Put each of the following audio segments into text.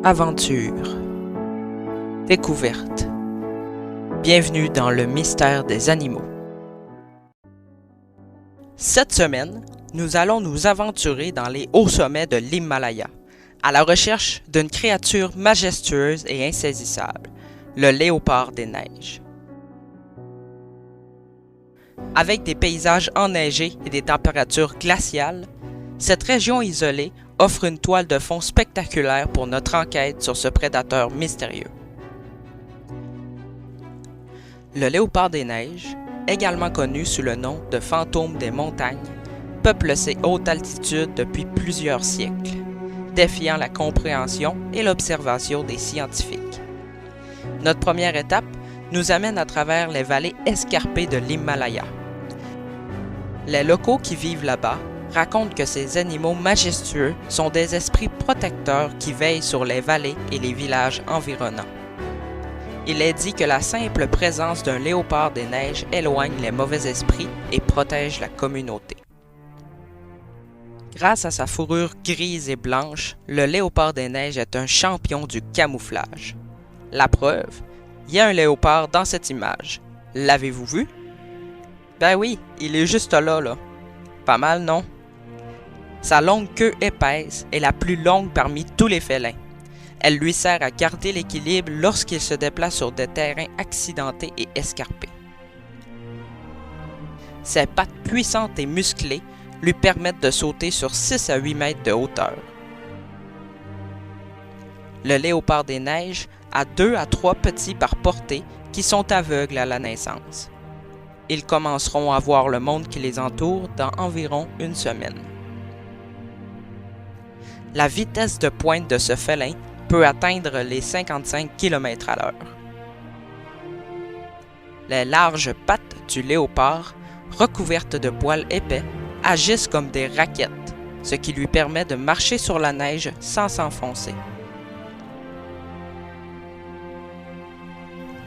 Aventure. Découverte. Bienvenue dans le mystère des animaux. Cette semaine, nous allons nous aventurer dans les hauts sommets de l'Himalaya, à la recherche d'une créature majestueuse et insaisissable, le léopard des neiges. Avec des paysages enneigés et des températures glaciales, cette région isolée offre une toile de fond spectaculaire pour notre enquête sur ce prédateur mystérieux. Le léopard des neiges, également connu sous le nom de fantôme des montagnes, peuple ces hautes altitudes depuis plusieurs siècles, défiant la compréhension et l'observation des scientifiques. Notre première étape nous amène à travers les vallées escarpées de l'Himalaya. Les locaux qui vivent là-bas racontent que ces animaux majestueux sont des esprits protecteurs qui veillent sur les vallées et les villages environnants. Il est dit que la simple présence d'un léopard des neiges éloigne les mauvais esprits et protège la communauté. Grâce à sa fourrure grise et blanche, le léopard des neiges est un champion du camouflage. La preuve, il y a un léopard dans cette image. L'avez-vous vu? Ben oui, il est juste là. Pas mal, non? Sa longue queue épaisse est la plus longue parmi tous les félins. Elle lui sert à garder l'équilibre lorsqu'il se déplace sur des terrains accidentés et escarpés. Ses pattes puissantes et musclées lui permettent de sauter sur 6 à 8 mètres de hauteur. Le léopard des neiges a 2 à 3 petits par portée qui sont aveugles à la naissance. Ils commenceront à voir le monde qui les entoure dans environ une semaine. La vitesse de pointe de ce félin peut atteindre les 55 km/h. Les larges pattes du léopard, recouvertes de poils épais, agissent comme des raquettes, ce qui lui permet de marcher sur la neige sans s'enfoncer.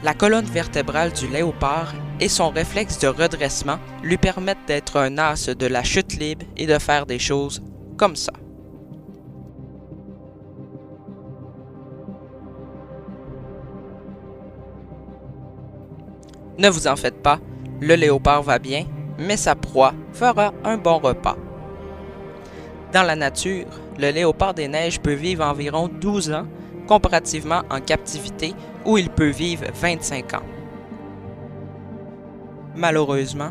La colonne vertébrale du léopard et son réflexe de redressement lui permettent d'être un as de la chute libre et de faire des choses comme ça. Ne vous en faites pas, le léopard va bien, mais sa proie fera un bon repas. Dans la nature, le léopard des neiges peut vivre environ 12 ans, comparativement en captivité où il peut vivre 25 ans. Malheureusement,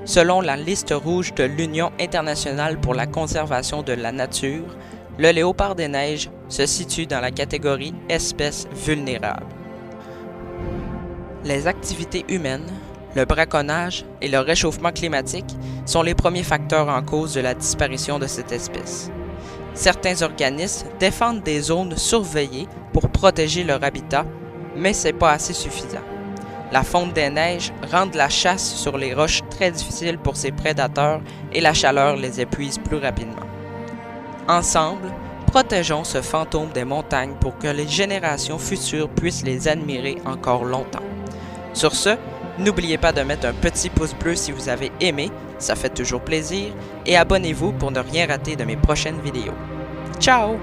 selon la liste rouge de l'Union internationale pour la conservation de la nature, le léopard des neiges se situe dans la catégorie espèces vulnérables. Les activités humaines, le braconnage et le réchauffement climatique sont les premiers facteurs en cause de la disparition de cette espèce. Certains organismes défendent des zones surveillées pour protéger leur habitat, mais ce n'est pas assez suffisant. La fonte des neiges rend la chasse sur les roches très difficile pour ces prédateurs et la chaleur les épuise plus rapidement. Ensemble, protégeons ce fantôme des montagnes pour que les générations futures puissent les admirer encore longtemps. Sur ce, n'oubliez pas de mettre un petit pouce bleu si vous avez aimé, ça fait toujours plaisir, et abonnez-vous pour ne rien rater de mes prochaines vidéos. Ciao!